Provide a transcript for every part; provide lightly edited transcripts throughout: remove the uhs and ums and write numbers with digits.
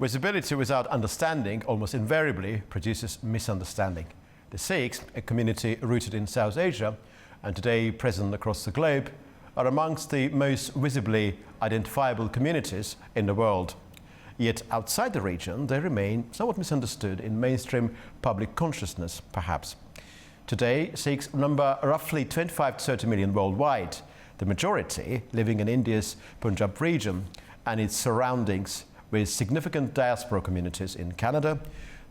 Visibility without understanding almost invariably produces misunderstanding. The Sikhs, a community rooted in South Asia and today present across the globe, are amongst the most visibly identifiable communities in the world. Yet outside the region, they remain somewhat misunderstood in mainstream public consciousness, perhaps. Today, Sikhs number roughly 25 to 30 million worldwide, the majority living in India's Punjab region and its surroundings, with significant diaspora communities in Canada,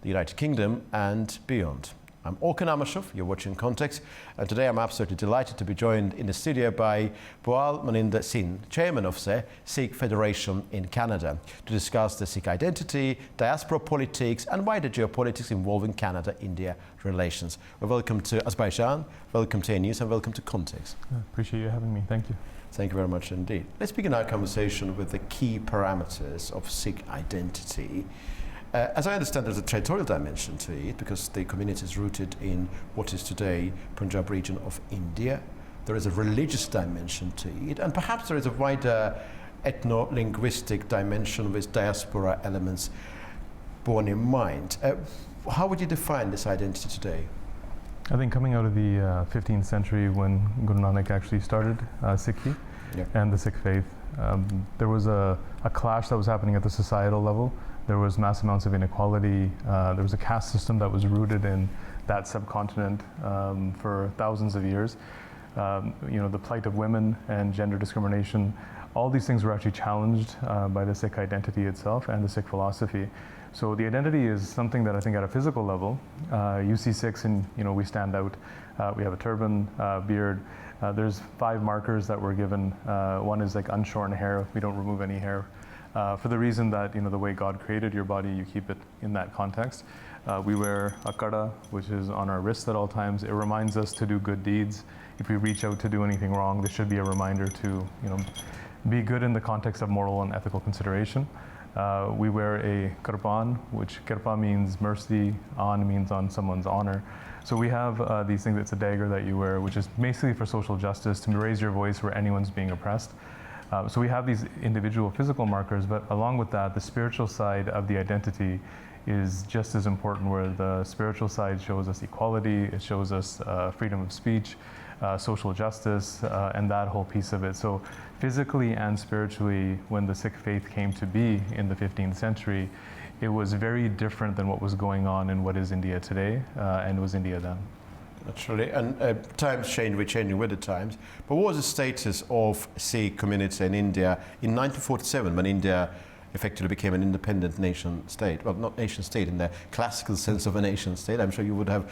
the United Kingdom and beyond. I'm Orkhan Amashov, you're watching Context, and today I'm absolutely delighted to be joined in the studio by Bual Moninder Singh, chairman of the Sikh Federation in Canada, to discuss the Sikh identity, diaspora politics and wider geopolitics involving Canada-India relations. Well, welcome to Azerbaijan, welcome to News and welcome to Context. I appreciate you having me, thank you. Thank you very much indeed. Let's begin our conversation with the key parameters of Sikh identity. As I understand, there's a territorial dimension to it because the community is rooted in what is today Punjab region of India. There is a religious dimension to it, and perhaps there is a wider ethno-linguistic dimension with diaspora elements borne in mind. How would you define this identity today? I think coming out of the 15th century when Guru Nanak actually started Sikhi and the Sikh faith, there was a clash that was happening at the societal level. There was mass amounts of inequality. There was a caste system that was rooted in that subcontinent for thousands of years. The plight of women and gender discrimination, all these things were actually challenged by the Sikh identity itself and the Sikh philosophy. So the identity is something that I think at a physical level, you see Sikhs and we stand out. We have a turban, beard. There's 5 markers that were given. One is like unshorn hair. We don't remove any hair. For the reason that the way God created your body, you keep it in that context. We wear a kada, which is on our wrists at all times. It reminds us to do good deeds. If we reach out to do anything wrong, there should be a reminder to be good in the context of moral and ethical consideration. We wear a kirpan, which kirpa means mercy, an means on someone's honor. So we have these things. It's a dagger that you wear, which is basically for social justice, to raise your voice where anyone's being oppressed. So we have these individual physical markers, but along with that, the spiritual side of the identity is just as important, where the spiritual side shows us equality, it shows us freedom of speech, social justice, and that whole piece of it. So physically and spiritually, when the Sikh faith came to be in the 15th century, it was very different than what was going on in what is India today, and was India then. Naturally, and times change, we're changing with the times. But what was the status of Sikh community in India in 1947 when India effectively became an independent nation state? Well, not nation state in the classical sense of a nation state. I'm sure you would have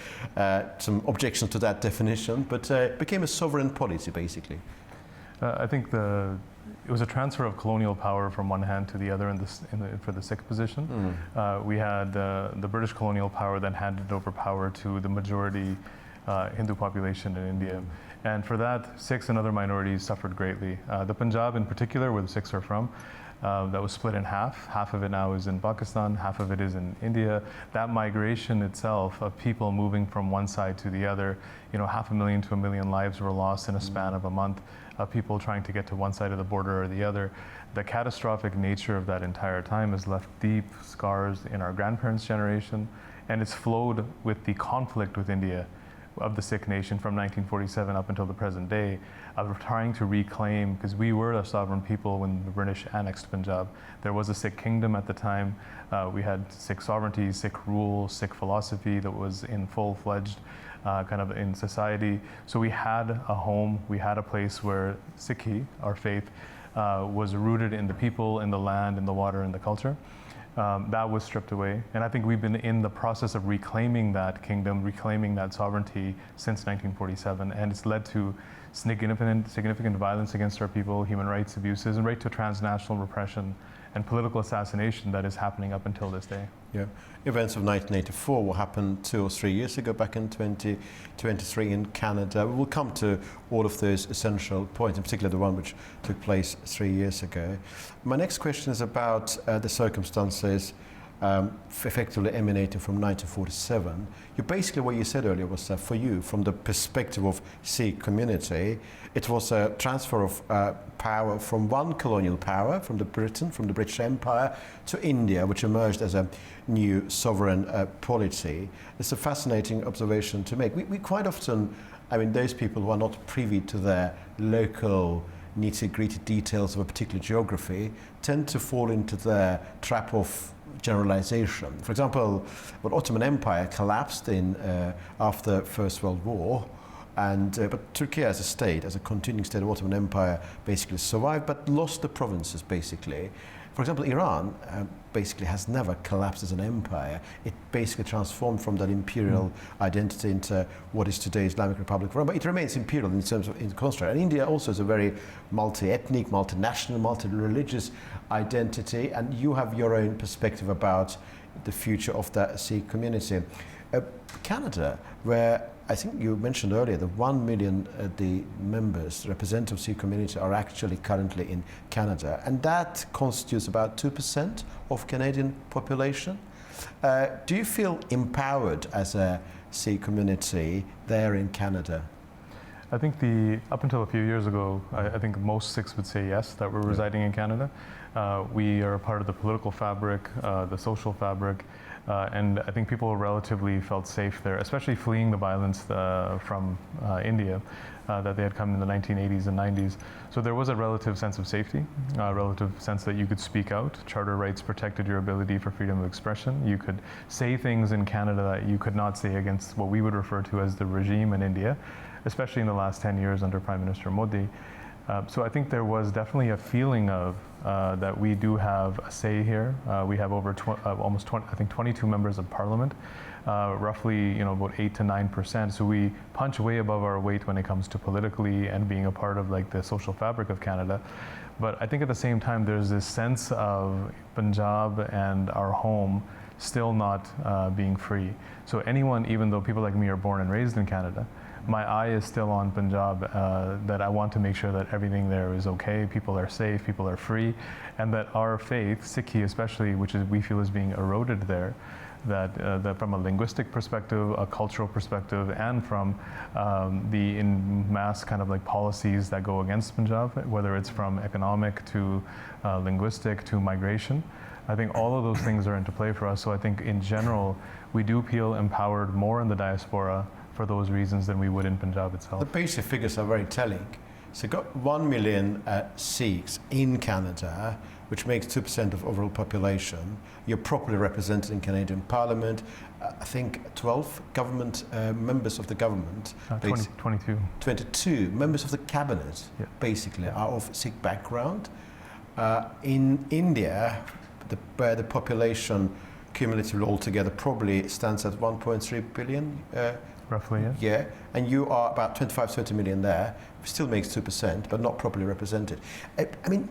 some objections to that definition, but became a sovereign polity, basically. I think it was a transfer of colonial power from one hand to the other for the Sikh position. We had the British colonial power then handed over power to the majority Hindu population in India. And for that, Sikhs and other minorities suffered greatly. The Punjab in particular, where the Sikhs are from, that was split in half. Half of it now is in Pakistan, half of it is in India. That migration itself of people moving from one side to the other, 500,000 to 1 million lives were lost in a span of a month of people trying to get to one side of the border or the other. The catastrophic nature of that entire time has left deep scars in our grandparents' generation, and it's flowed with the conflict with India of the Sikh nation from 1947 up until the present day, of trying to reclaim, because we were a sovereign people when the British annexed Punjab. There was a Sikh kingdom at the time. We had Sikh sovereignty, Sikh rule, Sikh philosophy that was in full-fledged kind of in society. So we had a home, we had a place where Sikhi, our faith, was rooted in the people, in the land, in the water, in the culture. That was stripped away. And I think we've been in the process of reclaiming that kingdom, reclaiming that sovereignty since 1947. And it's led to significant violence against our people, human rights abuses, and right to transnational repression and political assassination that is happening up until this day. Yeah. Events of 1984, what happened 2 or 3 years ago, back in 2023 in Canada. We will come to all of those essential points, in particular the one which took place 3 years ago. My next question is about the circumstances effectively emanating from 1947. Basically, what you said earlier was that for you, from the perspective of Sikh community, it was a transfer of power from one colonial power, from the British Empire, to India, which emerged as a new sovereign polity. It's a fascinating observation to make. We quite often, I mean, those people who are not privy to their local nitty-gritty details of a particular geography tend to fall into the trap of generalization. For example, the Ottoman Empire collapsed after the First World War, but Turkey as a state, as a continuing state of Ottoman Empire, basically survived but lost the provinces basically. For example, Iran basically has never collapsed as an empire. It basically transformed from that imperial identity into what is today Islamic Republic of Iran, but it remains imperial in terms of in construct. And India also is a very multi-ethnic, multinational, multi-religious identity, and you have your own perspective about the future of the Sikh community. Canada, where I think you mentioned earlier, the 1 million the members, the representative Sikh community are actually currently in Canada, and that constitutes about 2% of Canadian population. Do you feel empowered as a Sikh community there in Canada? I think up until a few years ago, I think most Sikhs would say yes, that we're residing in Canada. We are a part of the political fabric, the social fabric, and I think people relatively felt safe there, especially fleeing the violence from India that they had come in the 1980s and 90s. So there was a relative sense of safety, a relative sense that you could speak out. Charter rights protected your ability for freedom of expression. You could say things in Canada that you could not say against what we would refer to as the regime in India, especially in the last 10 years under Prime Minister Modi. So I think there was definitely a feeling of that we do have a say here. We have over almost 22 members of parliament, roughly about 8 to 9%. So we punch way above our weight when it comes to politically and being a part of like the social fabric of Canada. But I think at the same time there's this sense of Punjab and our home still not being free. So anyone, even though people like me are born and raised in Canada, my eye is still on Punjab, that I want to make sure that everything there is okay, people are safe, people are free, and that our faith, Sikhi especially, which we feel is being eroded there, that from a linguistic perspective, a cultural perspective, and from the in mass kind of like policies that go against Punjab, whether it's from economic to linguistic to migration, I think all of those things are into play for us. So I think in general, we do feel empowered more in the diaspora for those reasons than we would in Punjab itself. The basic figures are very telling. So you've got 1 million Sikhs in Canada, which makes 2% of overall population. You're properly represented in Canadian Parliament. I think 12 government members of the government. 22. 22 members of the cabinet, basically, are of Sikh background. In India, where the population cumulatively altogether probably stands at 1.3 billion. Roughly, yes. Yeah, and you are about 25-30 million there, still makes 2%, but not properly represented. I mean,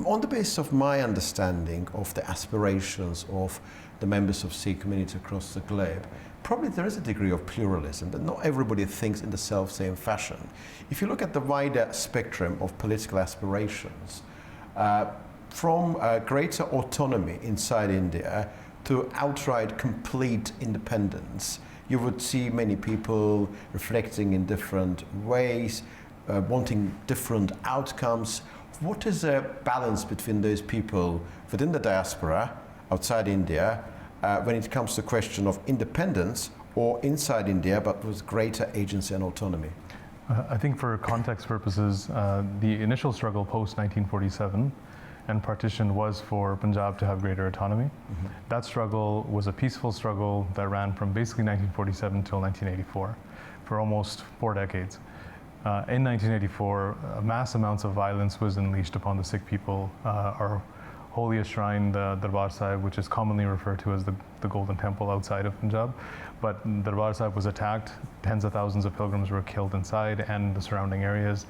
on the basis of my understanding of the aspirations of the members of Sikh community across the globe, probably there is a degree of pluralism, that not everybody thinks in the self-same fashion. If you look at the wider spectrum of political aspirations, from greater autonomy inside India to outright complete independence, you would see many people reflecting in different ways, wanting different outcomes. What is a balance between those people within the diaspora, outside India, when it comes to the question of independence, or inside India but with greater agency and autonomy? I think for context purposes, the initial struggle post-1947 and partition was for Punjab to have greater autonomy. Mm-hmm. That struggle was a peaceful struggle that ran from basically 1947 till 1984, for almost 4 decades. In 1984, mass amounts of violence was unleashed upon the Sikh people. Our holiest shrine, the Darbar Sahib, which is commonly referred to as the Golden Temple outside of Punjab, but Darbar Sahib was attacked. Tens of thousands of pilgrims were killed inside and the surrounding areas.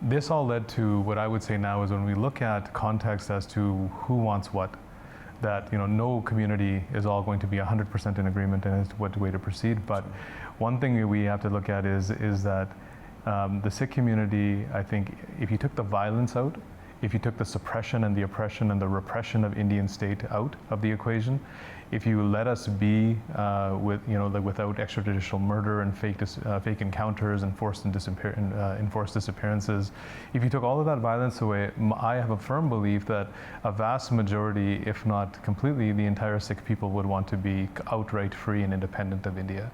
This all led to what I would say now is when we look at context as to who wants what, that no community is all going to be 100% in agreement as to what way to proceed. But one thing we have to look at is that the Sikh community, I think, if you took the violence out, if you took the suppression and the oppression and the repression of Indian state out of the equation, if you let us be without extrajudicial murder and fake encounters and enforced disappearances, if you took all of that violence away, I have a firm belief that a vast majority, if not completely, the entire Sikh people would want to be outright free and independent of India.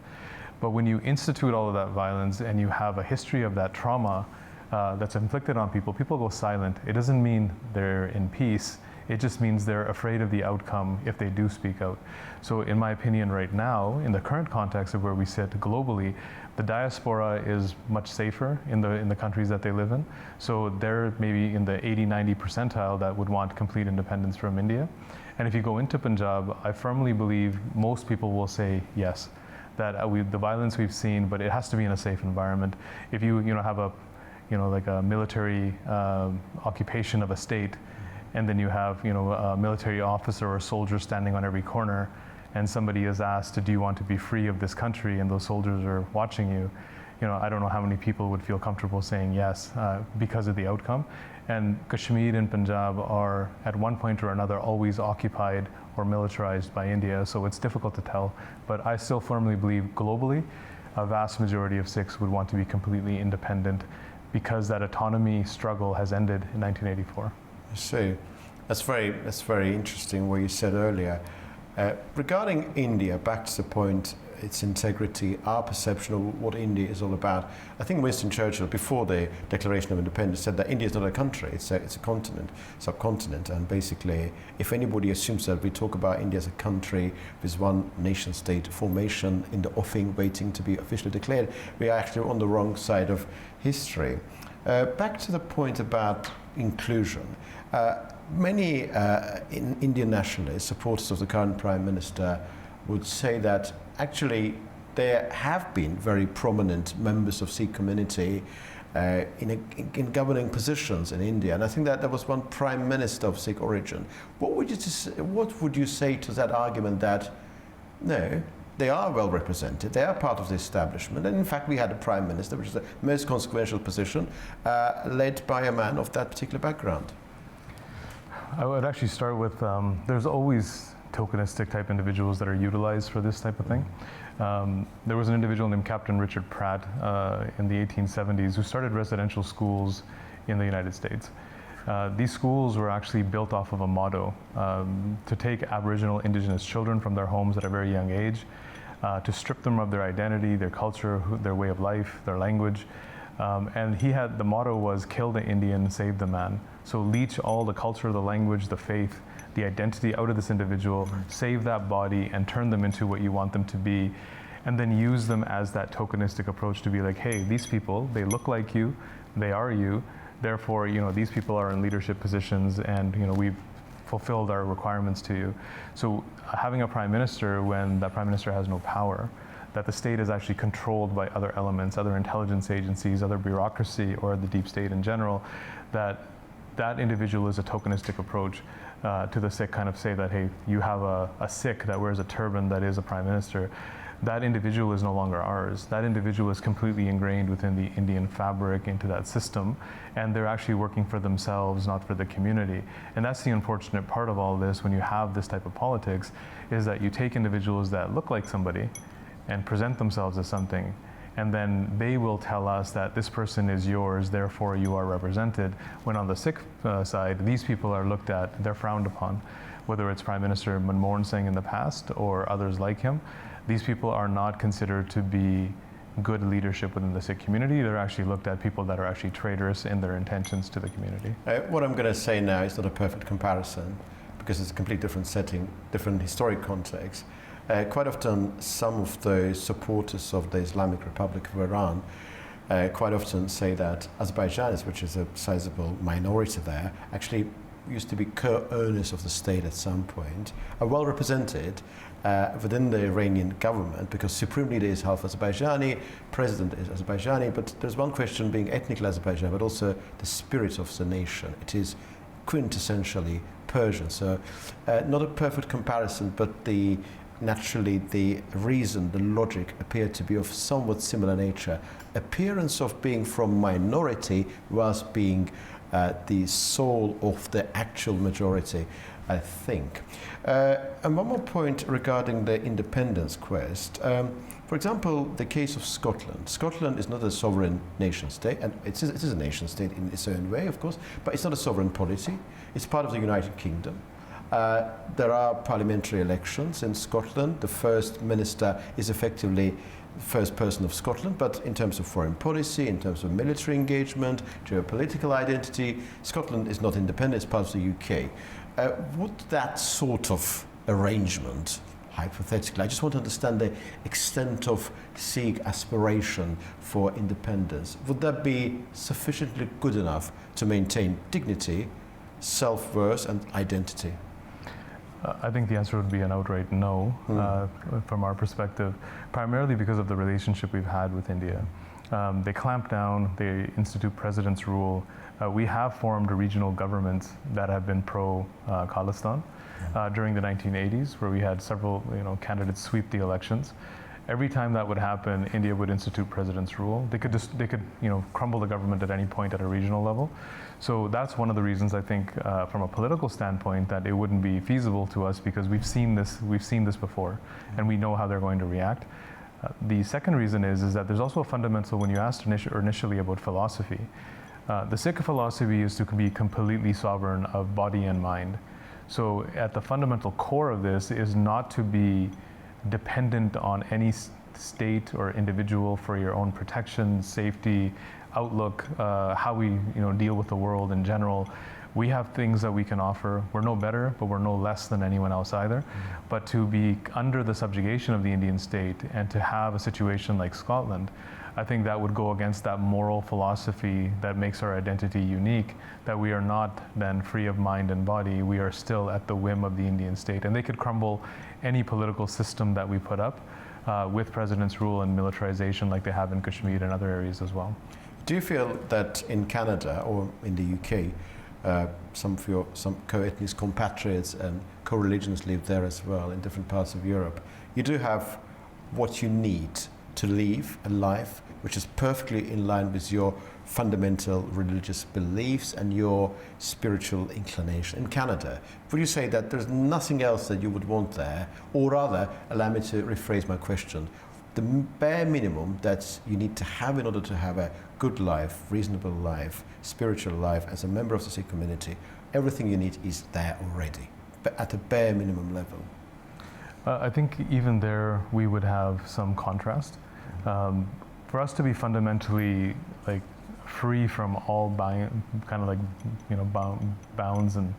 But when you institute all of that violence and you have a history of that trauma that's inflicted on people, people go silent. It doesn't mean they're in peace. It just means they're afraid of the outcome if they do speak out. So in my opinion right now, in the current context of where we sit globally, the diaspora is much safer in the countries that they live in. So they're maybe in the 80-90 percentile that would want complete independence from India. And if you go into Punjab, I firmly believe most people will say yes, that the violence we've seen, but it has to be in a safe environment. If you have a military occupation of a state, and then you have a military officer or a soldier standing on every corner, and somebody is asked, do you want to be free of this country, and those soldiers are watching you, I don't know how many people would feel comfortable saying yes because of the outcome. And Kashmir and Punjab are at one point or another always occupied or militarized by India, so it's difficult to tell. But I still firmly believe globally, a vast majority of Sikhs would want to be completely independent because that autonomy struggle has ended in 1984. So that's very interesting what you said earlier. Regarding India, back to the point, its integrity, our perception of what India is all about. I think Winston Churchill, before the Declaration of Independence, said that India is not a country, it's a continent, subcontinent. And basically, if anybody assumes that we talk about India as a country with one nation state formation in the offing waiting to be officially declared, we are actually on the wrong side of history. Back to the point about inclusion. Many Indian nationalists, supporters of the current Prime Minister, would say that actually there have been very prominent members of Sikh community in governing positions in India. And I think that there was one Prime Minister of Sikh origin. What would you say to that argument that, no, they are well represented, they are part of the establishment, and in fact we had a Prime Minister, which is the most consequential position, led by a man of that particular background? I would actually start with, there's always tokenistic type individuals that are utilized for this type of thing. There was an individual named Captain Richard Pratt in the 1870s who started residential schools in the United States. These schools were actually built off of a motto to take Aboriginal Indigenous children from their homes at a very young age, to strip them of their identity, their culture, their way of life, their language. And the motto was, kill the Indian, save the man. So leach all the culture, the language, the faith, the identity out of this individual, save that body, and turn them into what you want them to be. And then use them as that tokenistic approach to be like, hey, these people, they look like you, they are you, therefore, these people are in leadership positions, and we've fulfilled our requirements to you. So having a Prime Minister when that Prime Minister has no power, that the state is actually controlled by other elements, other intelligence agencies, other bureaucracy, or the deep state in general, that individual is a tokenistic approach to the Sikh, kind of say that, hey, you have a Sikh that wears a turban that is a Prime Minister. That individual is no longer ours. That individual is completely ingrained within the Indian fabric, into that system, and they're actually working for themselves, not for the community. And that's the unfortunate part of all this when you have this type of politics, is that you take individuals that look like somebody and present themselves as something, and then they will tell us that this person is yours, therefore you are represented, when on the Sikh side, these people are looked at, they're frowned upon. Whether it's Prime Minister Manmohan Singh in the past or others like him, these people are not considered to be good leadership within the Sikh community. They're actually looked at people that are actually traitorous in their intentions to the community. What I'm going to say now is not a perfect comparison, because it's a completely different setting, different historic context. Quite often, some of the supporters of the Islamic Republic of Iran quite often say that Azerbaijanis, which is a sizable minority there, actually used to be co-owners of the state at some point, are well represented within the Iranian government, because supreme leader is half Azerbaijani, president is Azerbaijani, but there's one question being ethnically Azerbaijan, but also the spirit of the nation. It is quintessentially Persian. So not a perfect comparison, but naturally the reason, the logic appeared to be of somewhat similar nature. Appearance of being from minority whilst being the soul of the actual majority, I think. And one more point regarding the independence quest. For example, the case of Scotland. Scotland is not a sovereign nation state, and it is a nation state in its own way, of course, but it's not a sovereign polity. It's part of the United Kingdom. There are parliamentary elections in Scotland. The First Minister is effectively the first person of Scotland, but in terms of foreign policy, in terms of military engagement, geopolitical identity, Scotland is not independent, it's part of the UK. Would that sort of arrangement, hypothetically, I just want to understand the extent of Sikh aspiration for independence, would that be sufficiently good enough to maintain dignity, self-worth and identity? I think the answer would be an outright no from our perspective, primarily because of the relationship we've had with India. They clamp down, they institute president's rule. We have formed regional governments that have been pro-Khalistan during the 1980s, where we had several candidates sweep the elections. Every time that would happen, India would institute president's rule. They could crumble the government at any point at a regional level. So that's one of the reasons I think, from a political standpoint, that it wouldn't be feasible to us, because we've seen this before, and we know how they're going to react. The second reason is that there's also a fundamental, when you asked initially about philosophy, the Sikh philosophy is to be completely sovereign of body and mind. So at the fundamental core of this is not to be dependent on any state or individual for your own protection, safety, outlook, how we deal with the world in general. We have things that we can offer. We're no better, but we're no less than anyone else either. But to be under the subjugation of the Indian state and to have a situation like Scotland, I think that would go against that moral philosophy that makes our identity unique, that we are not then free of mind and body. We are still at the whim of the Indian state. And they could crumble any political system that we put up with president's rule and militarization like they have in Kashmir and other areas as well. Do you feel that in Canada or in the UK, some co-ethnic compatriots and co-religions live there as well in different parts of Europe? You do have what you need to live a life which is perfectly in line with your fundamental religious beliefs and your spiritual inclination. In Canada, would you say that there's nothing else that you would want there? Or rather, allow me to rephrase my question, the bare minimum that you need to have in order to have a good life, reasonable life, spiritual life as a member of the Sikh community, everything you need is there already, but at a bare minimum level. I think even there we would have some contrast. For us to be fundamentally free from all bounds and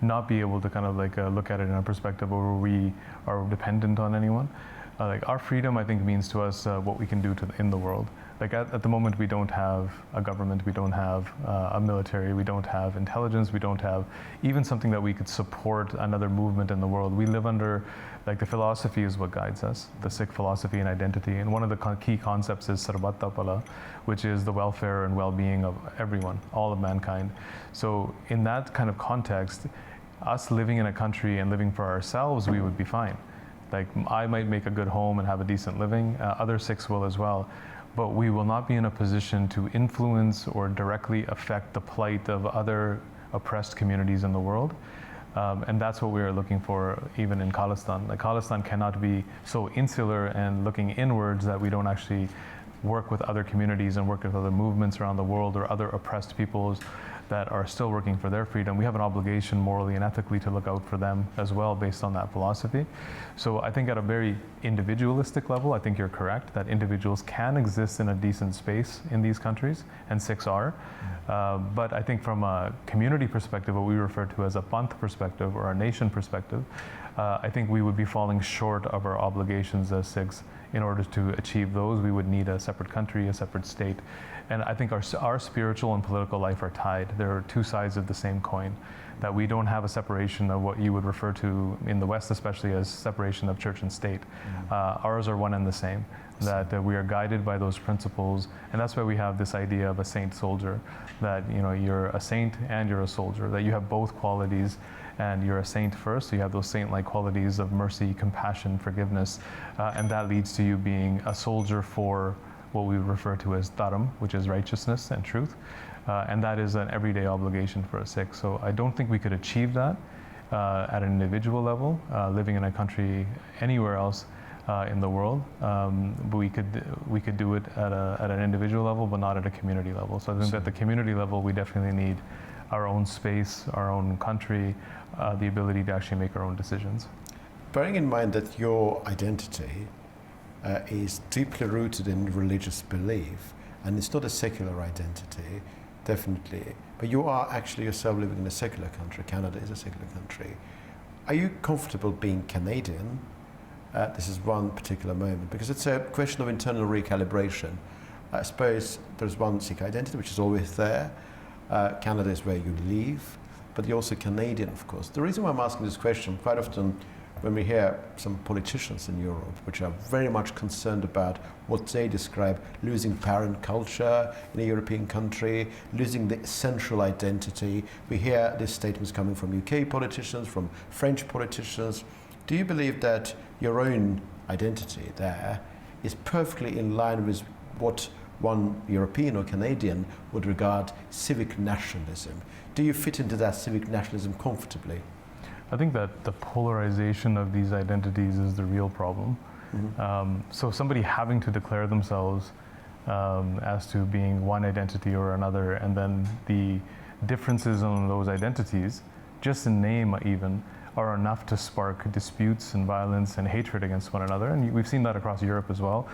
not be able to look at it in a perspective where we are dependent on anyone. Our freedom, I think, means to us what we can do in the world. At the moment, we don't have a government, we don't have a military, we don't have intelligence, we don't have even something that we could support another movement in the world. We live under, the philosophy is what guides us, the Sikh philosophy and identity. And one of the key concepts is sarbat pala, which is the welfare and well-being of everyone, all of mankind. So in that kind of context, us living in a country and living for ourselves, we would be fine. I might make a good home and have a decent living, other Sikhs will as well, but we will not be in a position to influence or directly affect the plight of other oppressed communities in the world. And that's what we are looking for even in Khalistan. Khalistan cannot be so insular and looking inwards that we don't actually work with other communities and work with other movements around the world or other oppressed peoples that are still working for their freedom. We have an obligation morally and ethically to look out for them as well based on that philosophy. So I think at a very individualistic level, I think you're correct that individuals can exist in a decent space in these countries, and Sikhs are. But I think from a community perspective, what we refer to as a Panth perspective or a nation perspective, I think we would be falling short of our obligations as Sikhs. In order to achieve those, we would need a separate country, a separate state. And I think our spiritual and political life are tied. There are two sides of the same coin, that we don't have a separation of what you would refer to in the West, especially as separation of church and state. Ours are one and the same, that we are guided by those principles. And that's why we have this idea of a saint soldier, that you're a saint and you're a soldier, that you have both qualities. And you're a saint first, so you have those saint-like qualities of mercy, compassion, forgiveness, and that leads to you being a soldier for what we refer to as dharam, which is righteousness and truth. and that is an everyday obligation for a Sikh. So I don't think we could achieve that at an individual level, living in a country anywhere else in the world, but we could do it at an individual level, but not at a community level. So I think at the community level, we definitely need our own space, our own country, the ability to actually make our own decisions. Bearing in mind that your identity is deeply rooted in religious belief, and it's not a secular identity, definitely, but you are actually yourself living in a secular country. Canada is a secular country. Are you comfortable being Canadian? This is one particular moment, because it's a question of internal recalibration. I suppose there's one Sikh identity which is always there. Canada is where you live, but you're also Canadian, of course. The reason why I'm asking this question, quite often when we hear some politicians in Europe which are very much concerned about what they describe losing parent culture in a European country, losing the central identity, we hear these statements coming from UK politicians, from French politicians. Do you believe that your own identity there is perfectly in line with what one European or Canadian would regard civic nationalism? Do you fit into that civic nationalism comfortably? I think that the polarization of these identities is the real problem. Mm-hmm. So somebody having to declare themselves as to being one identity or another, and then the differences in those identities, just in name even, are enough to spark disputes and violence and hatred against one another. And we've seen that across Europe as well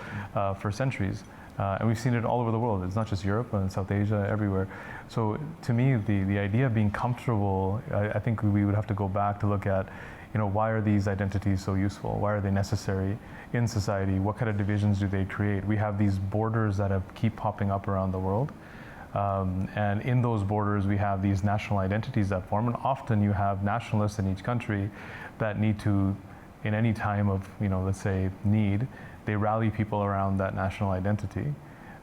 for centuries. And we've seen it all over the world. It's not just Europe, but in South Asia, everywhere. So to me, the idea of being comfortable, I think we would have to go back to look at, why are these identities so useful? Why are they necessary in society? What kind of divisions do they create? We have these borders that keep popping up around the world. And in those borders, we have these national identities that form. And often you have nationalists in each country that need to, in any time of, let's say, need, they rally people around that national identity.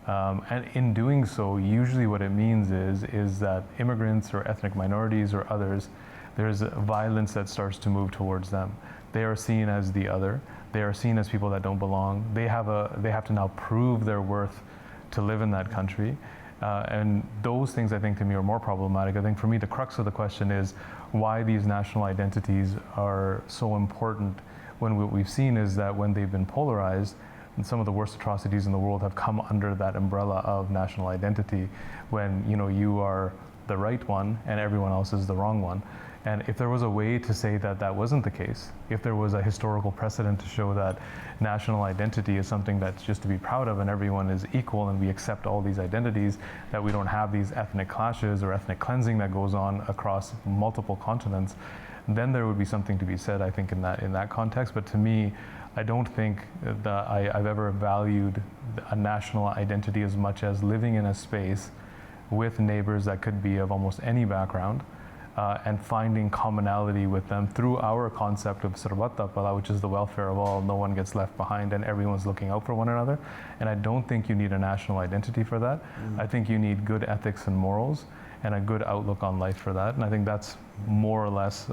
And in doing so, usually what it means is that immigrants or ethnic minorities or others, there's violence that starts to move towards them. They are seen as the other. They are seen as people that don't belong. They have to now prove their worth to live in that country. And those things, I think, to me, are more problematic. I think for me, the crux of the question is why these national identities are so important, when what we've seen is that when they've been polarized, and some of the worst atrocities in the world have come under that umbrella of national identity, when you are the right one and everyone else is the wrong one. And if there was a way to say that that wasn't the case, if there was a historical precedent to show that national identity is something that's just to be proud of and everyone is equal and we accept all these identities, that we don't have these ethnic clashes or ethnic cleansing that goes on across multiple continents, then there would be something to be said, I think, in that context. But to me, I don't think that I've ever valued a national identity as much as living in a space with neighbors that could be of almost any background, and finding commonality with them through our concept of sarvat pala, which is the welfare of all. No one gets left behind and everyone's looking out for one another. And I don't think you need a national identity for that. I think you need good ethics and morals and a good outlook on life for that. And I think that's more or less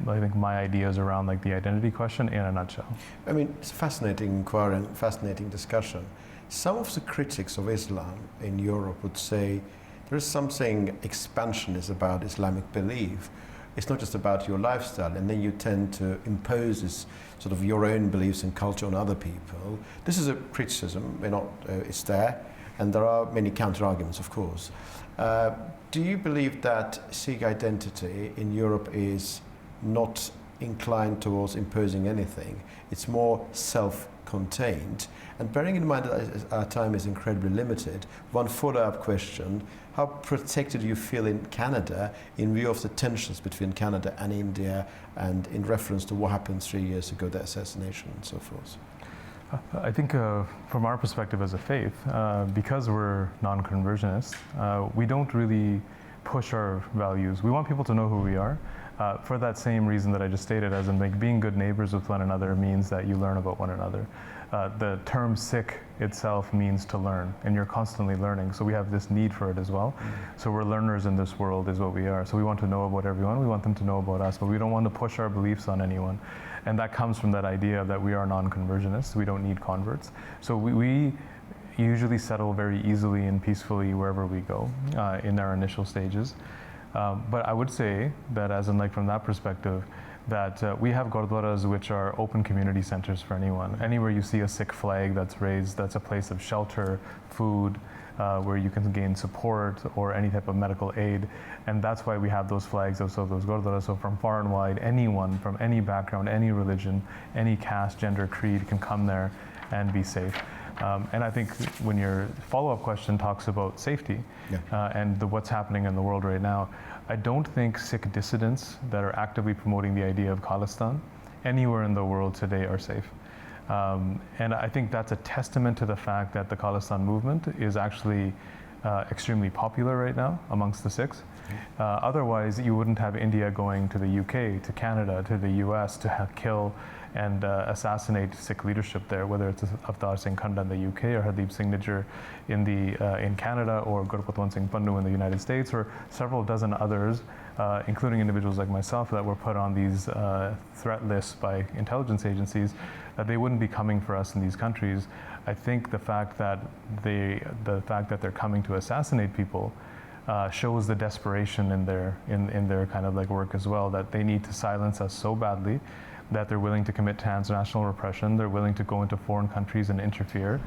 I think my ideas around the identity question in a nutshell. I mean, it's a fascinating inquiry and fascinating discussion. Some of the critics of Islam in Europe would say there is something expansionist about Islamic belief. It's not just about your lifestyle, and then you tend to impose this sort of your own beliefs and culture on other people. This is a criticism, it's there, and there are many counter-arguments, of course. Do you believe that Sikh identity in Europe is not inclined towards imposing anything? It's more self-contained. And bearing in mind that our time is incredibly limited, one follow-up question: how protected do you feel in Canada in view of the tensions between Canada and India, and in reference to what happened 3 years ago, the assassination and so forth? I think from our perspective as a faith, because we're non-conversionists, we don't really push our values. We want people to know who we are. For that same reason that I just stated, as in being good neighbors with one another means that you learn about one another. The term Sikh itself means to learn, and you're constantly learning. So we have this need for it as well. So we're learners in this world is what we are. So we want to know about everyone. We want them to know about us, but we don't want to push our beliefs on anyone. And that comes from that idea that we are non-conversionists. We don't need converts. So we usually settle very easily and peacefully wherever we go in our initial stages. But I would say that as in like from that perspective, that we have gurdwaras which are open community centers for anyone. Anywhere you see a Sikh flag that's raised, that's a place of shelter, food, where you can gain support or any type of medical aid. And that's why we have those flags of those gurdwaras. So from far and wide, anyone from any background, any religion, any caste, gender, creed can come there and be safe. And I think when your follow-up question talks about safety and what's happening in the world right now, I don't think Sikh dissidents that are actively promoting the idea of Khalistan anywhere in the world today are safe. And I think that's a testament to the fact that the Khalistan movement is actually extremely popular right now amongst the Sikhs. Otherwise, you wouldn't have India going to the UK, to Canada, to the US to kill and assassinate Sikh leadership there, whether it's Avtar Singh Khanda in the UK or Hardeep Singh Nijjar in Canada, or Gurpatwant Singh Pannu in the United States, or several dozen others, including individuals like myself that were put on these threat lists by intelligence agencies, that they wouldn't be coming for us in these countries. I think the fact that they're coming to assassinate people shows the desperation in their kind of like work as well, that they need to silence us so badly that they're willing to commit transnational repression, they're willing to go into foreign countries and interfere.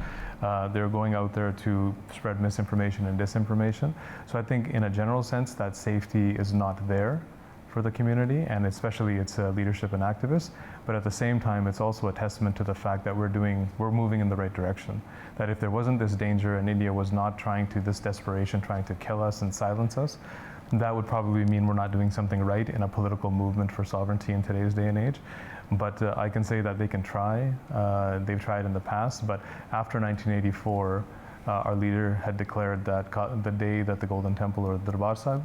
They're going out there to spread misinformation and disinformation. So I think in a general sense that safety is not there for the community, and especially its leadership and activists. But at the same time, it's also a testament to the fact that we're moving in the right direction. That if there wasn't this danger and India was not this desperation trying to kill us and silence us, that would probably mean we're not doing something right in a political movement for sovereignty in today's day and age. But I can say that they can try. They've tried in the past, but after 1984, our leader had declared that the day that the Golden Temple or the Darbar Sahib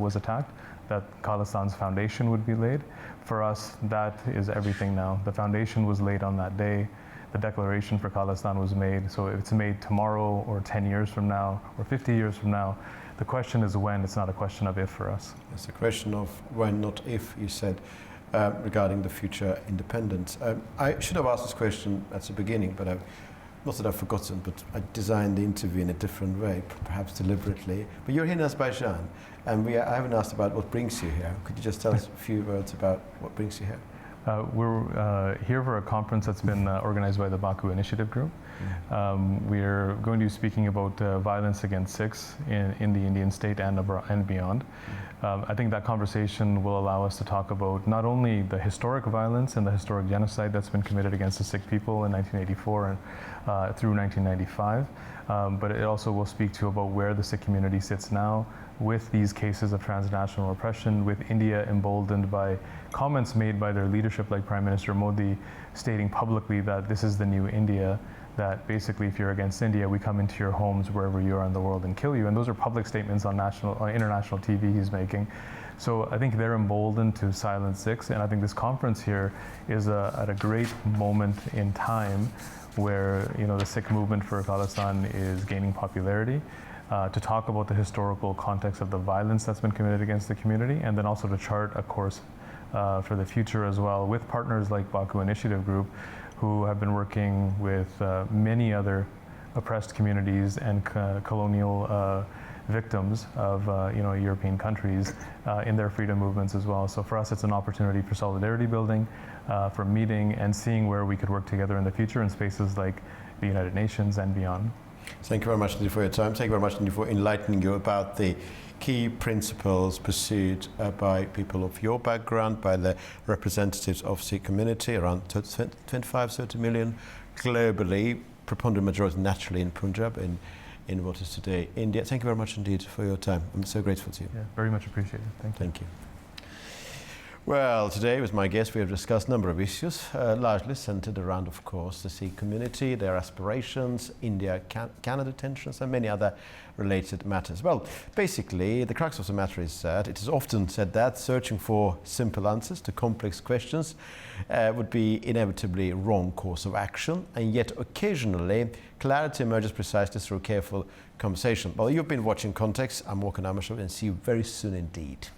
was attacked, that Khalistan's foundation would be laid. For us, that is everything now. The foundation was laid on that day. The declaration for Khalistan was made. So if it's made tomorrow or 10 years from now or 50 years from now, the question is when. It's not a question of if for us. It's a question of when, not if, you said, regarding the future independence. I should have asked this question at the beginning, but not that I've forgotten, but I designed the interview in a different way, perhaps deliberately. But you're here in Azerbaijan, and I haven't asked about what brings you here. Could you just tell us a few words about what brings you here? We're here for a conference that's been organized by the Baku Initiative Group. We're going to be speaking about violence against Sikhs in the Indian state and beyond. I think that conversation will allow us to talk about not only the historic violence and the historic genocide that's been committed against the Sikh people in 1984 and through 1995, but it also will speak to about where the Sikh community sits now with these cases of transnational repression, with India emboldened by comments made by their leadership like Prime Minister Modi stating publicly that this is the new India, that basically if you're against India, we come into your homes wherever you are in the world and kill you. And those are public statements on international TV he's making. So I think they're emboldened to silence Sikhs, and I think this conference here is at a great moment in time where the Sikh movement for Khalistan is gaining popularity. To talk about the historical context of the violence that's been committed against the community, and then also to chart a course for the future as well, with partners like Baku Initiative Group, who have been working with many other oppressed communities and colonial victims of European countries in their freedom movements as well. So for us, it's an opportunity for solidarity building, for meeting and seeing where we could work together in the future in spaces like the United Nations and beyond. Thank you very much indeed for your time. Thank you very much indeed for enlightening you about the key principles pursued by people of your background, by the representatives of Sikh community, around 25-30 million globally, preponderant majority naturally in Punjab, in what is today India. Thank you very much indeed for your time. I'm so grateful to you. Yeah, very much appreciated. Thank you. Thank you. Well, today with my guest we have discussed a number of issues, largely centered around, of course, the Sikh community, their aspirations, India-Canada tensions, and many other related matters. Well, basically, the crux of the matter is that it is often said that searching for simple answers to complex questions would be inevitably a wrong course of action, and yet occasionally clarity emerges precisely through careful conversation. Well, you've been watching Context. I'm Orkhan Amashov, and see you very soon indeed.